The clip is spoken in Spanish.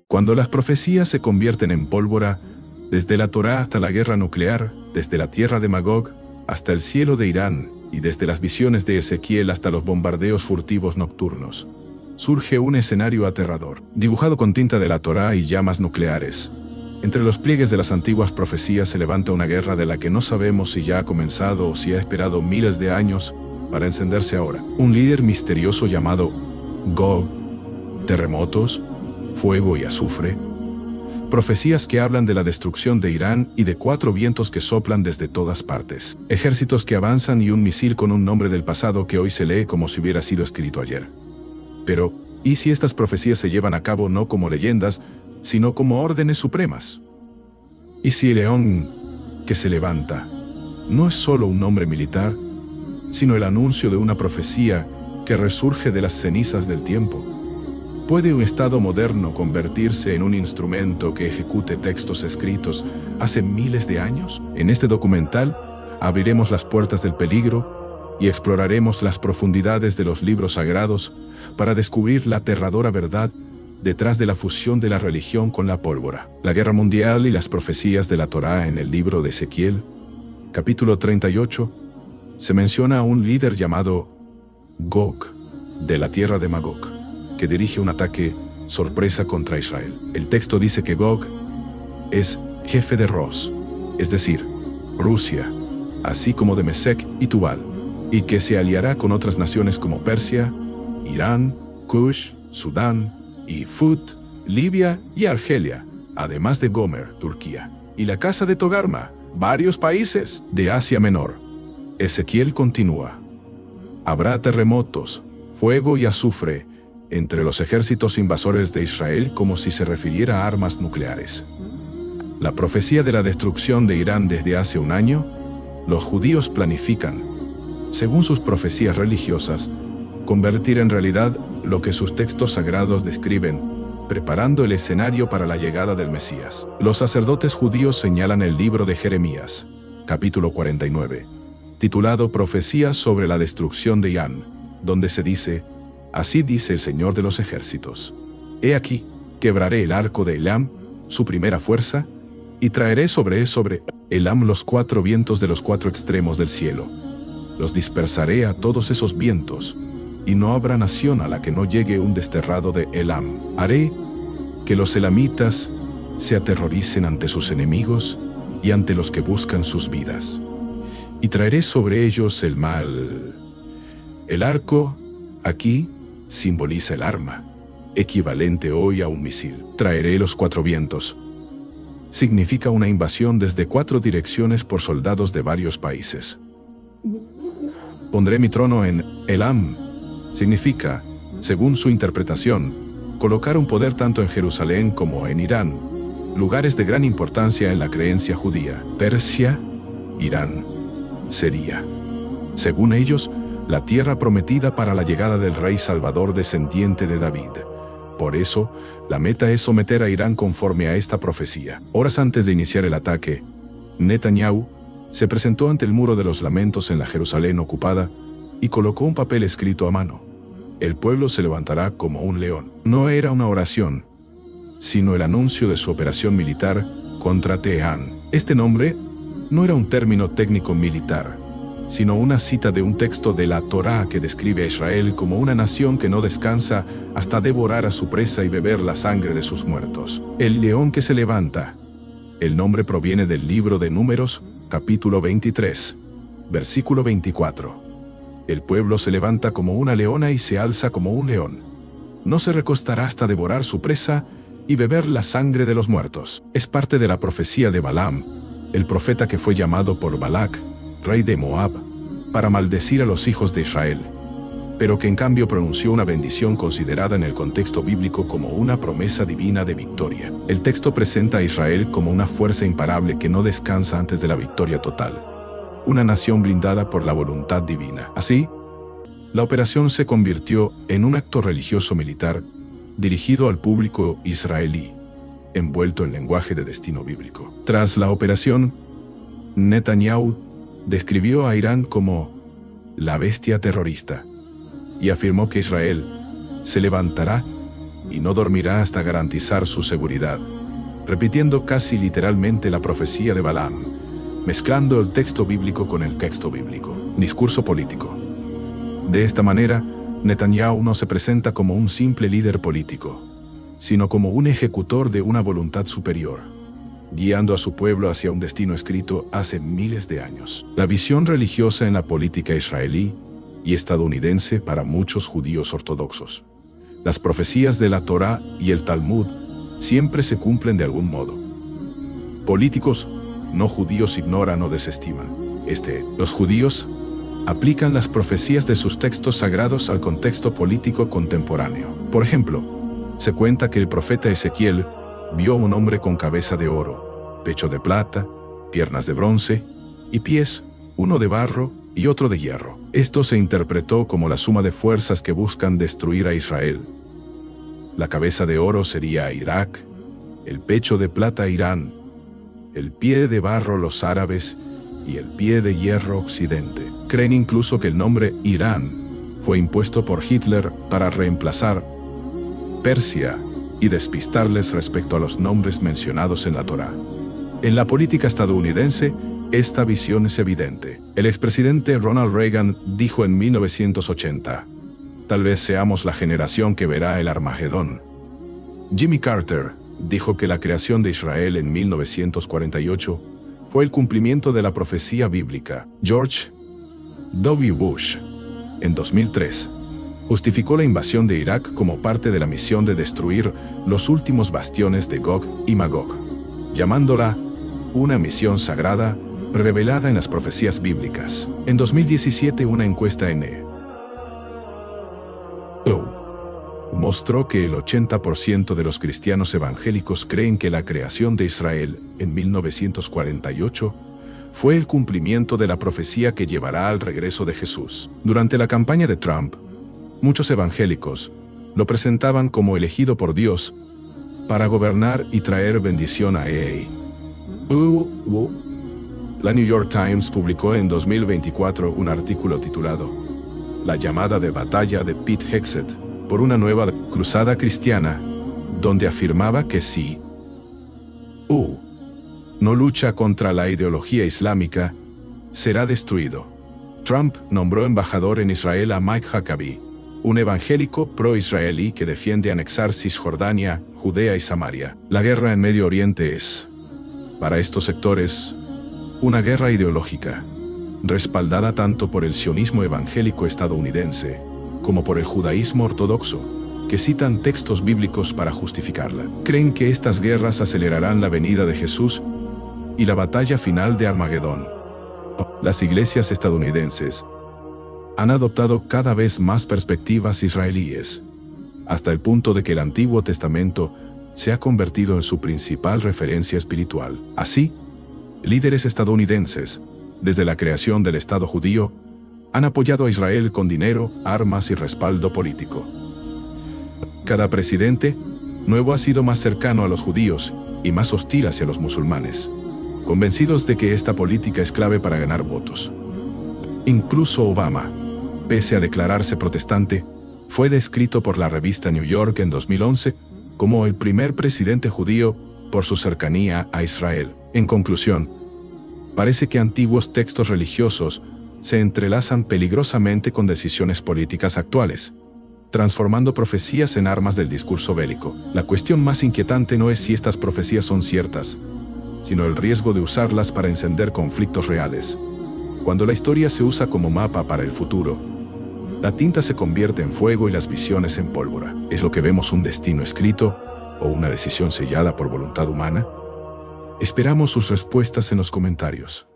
Cuando las profecías se convierten en pólvora, desde la Torá hasta la guerra nuclear, desde la tierra de Magog hasta el cielo de Irán, y desde las visiones de Ezequiel hasta los bombardeos furtivos nocturnos, surge un escenario aterrador, dibujado con tinta de la Torá y llamas nucleares. Entre los pliegues de las antiguas profecías se levanta una guerra de la que no sabemos si ya ha comenzado o si ha esperado miles de años para encenderse ahora. Un líder misterioso llamado Gog, terremotos, fuego y azufre, profecías que hablan de la destrucción de Irán y de 4 vientos que soplan desde todas partes, ejércitos que avanzan y un misil con un nombre del pasado que hoy se lee como si hubiera sido escrito ayer. Pero, ¿y si estas profecías se llevan a cabo no como leyendas, sino como órdenes supremas? ¿Y si el león que se levanta no es solo un nombre militar, sino el anuncio de una profecía que resurge de las cenizas del tiempo? ¿Puede un Estado moderno convertirse en un instrumento que ejecute textos escritos hace miles de años? En este documental abriremos las puertas del peligro y exploraremos las profundidades de los libros sagrados para descubrir la aterradora verdad detrás de la fusión de la religión con la pólvora. La guerra mundial y las profecías de la Torá. En el libro de Ezequiel, capítulo 38, se menciona a un líder llamado Gog, de la tierra de Magog, que dirige un ataque sorpresa contra Israel. El texto dice que Gog es jefe de Ros, es decir, Rusia, así como de Mesec y Tubal, y que se aliará con otras naciones como Persia, Irán, Kush, Sudán, y Fut, Libia y Argelia, además de Gomer, Turquía, y la casa de Togarma, varios países de Asia Menor. Ezequiel continúa: habrá terremotos, fuego y azufre entre los ejércitos invasores de Israel, como si se refiriera a armas nucleares. La profecía de la destrucción de Irán desde hace un año, los judíos planifican, según sus profecías religiosas, convertir en realidad lo que sus textos sagrados describen, preparando el escenario para la llegada del Mesías. Los sacerdotes judíos señalan el libro de Jeremías, capítulo 49, titulado Profecías sobre la destrucción de Irán, donde se dice: así dice el Señor de los ejércitos, he aquí, quebraré el arco de Elam, su primera fuerza, y traeré sobre Elam los 4 vientos de los 4 extremos del cielo. Los dispersaré a todos esos vientos, y no habrá nación a la que no llegue un desterrado de Elam. Haré que los elamitas se aterroricen ante sus enemigos y ante los que buscan sus vidas. Y traeré sobre ellos el mal. El arco, aquí, simboliza el arma, equivalente hoy a un misil. Traeré los 4 vientos. Significa una invasión desde 4 direcciones por soldados de varios países. Pondré mi trono en Elam. Significa, según su interpretación, colocar un poder tanto en Jerusalén como en Irán, lugares de gran importancia en la creencia judía. Persia, Irán, sería, según ellos, la tierra prometida para la llegada del rey Salvador descendiente de David. Por eso, la meta es someter a Irán conforme a esta profecía. Horas antes de iniciar el ataque, Netanyahu se presentó ante el muro de los lamentos en la Jerusalén ocupada y colocó un papel escrito a mano: el pueblo se levantará como un león. No era una oración, sino el anuncio de su operación militar contra Teherán. Este nombre no era un término técnico militar, sino una cita de un texto de la Torá que describe a Israel como una nación que no descansa hasta devorar a su presa y beber la sangre de sus muertos. El león que se levanta. El nombre proviene del libro de Números, capítulo 23, versículo 24. El pueblo se levanta como una leona y se alza como un león. No se recostará hasta devorar su presa y beber la sangre de los muertos. Es parte de la profecía de Balaam, el profeta que fue llamado por Balac, rey de Moab, para maldecir a los hijos de Israel, pero que en cambio pronunció una bendición considerada en el contexto bíblico como una promesa divina de victoria. El texto presenta a Israel como una fuerza imparable que no descansa antes de la victoria total, una nación blindada por la voluntad divina. Así, la operación se convirtió en un acto religioso militar dirigido al público israelí, envuelto en lenguaje de destino bíblico. Tras la operación, Netanyahu describió a Irán como la bestia terrorista y afirmó que Israel se levantará y no dormirá hasta garantizar su seguridad, repitiendo casi literalmente la profecía de Balaam, mezclando el texto bíblico con el texto bíblico. Discurso político. De esta manera, Netanyahu no se presenta como un simple líder político, sino como un ejecutor de una voluntad superior, guiando a su pueblo hacia un destino escrito hace miles de años. La visión religiosa en la política israelí y estadounidense para muchos judíos ortodoxos. Las profecías de la Torá y el Talmud siempre se cumplen de algún modo. Políticos no judíos ignoran o desestiman. Los judíos aplican las profecías de sus textos sagrados al contexto político contemporáneo. Por ejemplo, se cuenta que el profeta Ezequiel vio a un hombre con cabeza de oro, pecho de plata, piernas de bronce y pies, uno de barro y otro de hierro. Esto se interpretó como la suma de fuerzas que buscan destruir a Israel. La cabeza de oro sería Irak, el pecho de plata Irán, el pie de barro los árabes y el pie de hierro Occidente. Creen incluso que el nombre Irán fue impuesto por Hitler para reemplazar Persia y despistarles respecto a los nombres mencionados en la Torá. En la política estadounidense, esta visión es evidente. El expresidente Ronald Reagan dijo en 1980, «Tal vez seamos la generación que verá el Armagedón». Jimmy Carter dijo que la creación de Israel en 1948 fue el cumplimiento de la profecía bíblica. George W. Bush, en 2003, justificó la invasión de Irak como parte de la misión de destruir los últimos bastiones de Gog y Magog, llamándola una misión sagrada revelada en las profecías bíblicas. En 2017, una encuesta en mostró que el 80% de los cristianos evangélicos creen que la creación de Israel en 1948 fue el cumplimiento de la profecía que llevará al regreso de Jesús. Durante la campaña de Trump, muchos evangélicos lo presentaban como elegido por Dios para gobernar y traer bendición a La New York Times publicó en 2024 un artículo titulado «La llamada de batalla de Pete Hegseth por una nueva cruzada cristiana», donde afirmaba que si no lucha contra la ideología islámica, será destruido. Trump nombró embajador en Israel a Mike Huckabee, un evangélico pro-israelí que defiende anexar Cisjordania, Judea y Samaria. La guerra en Medio Oriente es, para estos sectores, una guerra ideológica, respaldada tanto por el sionismo evangélico estadounidense como por el judaísmo ortodoxo, que citan textos bíblicos para justificarla. Creen que estas guerras acelerarán la venida de Jesús y la batalla final de Armagedón. Las iglesias estadounidenses han adoptado cada vez más perspectivas israelíes, hasta el punto de que el Antiguo Testamento se ha convertido en su principal referencia espiritual. Así, líderes estadounidenses, desde la creación del Estado judío, han apoyado a Israel con dinero, armas y respaldo político. Cada presidente nuevo ha sido más cercano a los judíos y más hostil hacia los musulmanes, convencidos de que esta política es clave para ganar votos. Incluso Obama, pese a declararse protestante, fue descrito por la revista New York en 2011 como el primer presidente judío por su cercanía a Israel. En conclusión, parece que antiguos textos religiosos se entrelazan peligrosamente con decisiones políticas actuales, transformando profecías en armas del discurso bélico. La cuestión más inquietante no es si estas profecías son ciertas, sino el riesgo de usarlas para encender conflictos reales. Cuando la historia se usa como mapa para el futuro, la tinta se convierte en fuego y las visiones en pólvora. ¿Es lo que vemos un destino escrito o una decisión sellada por voluntad humana? Esperamos sus respuestas en los comentarios.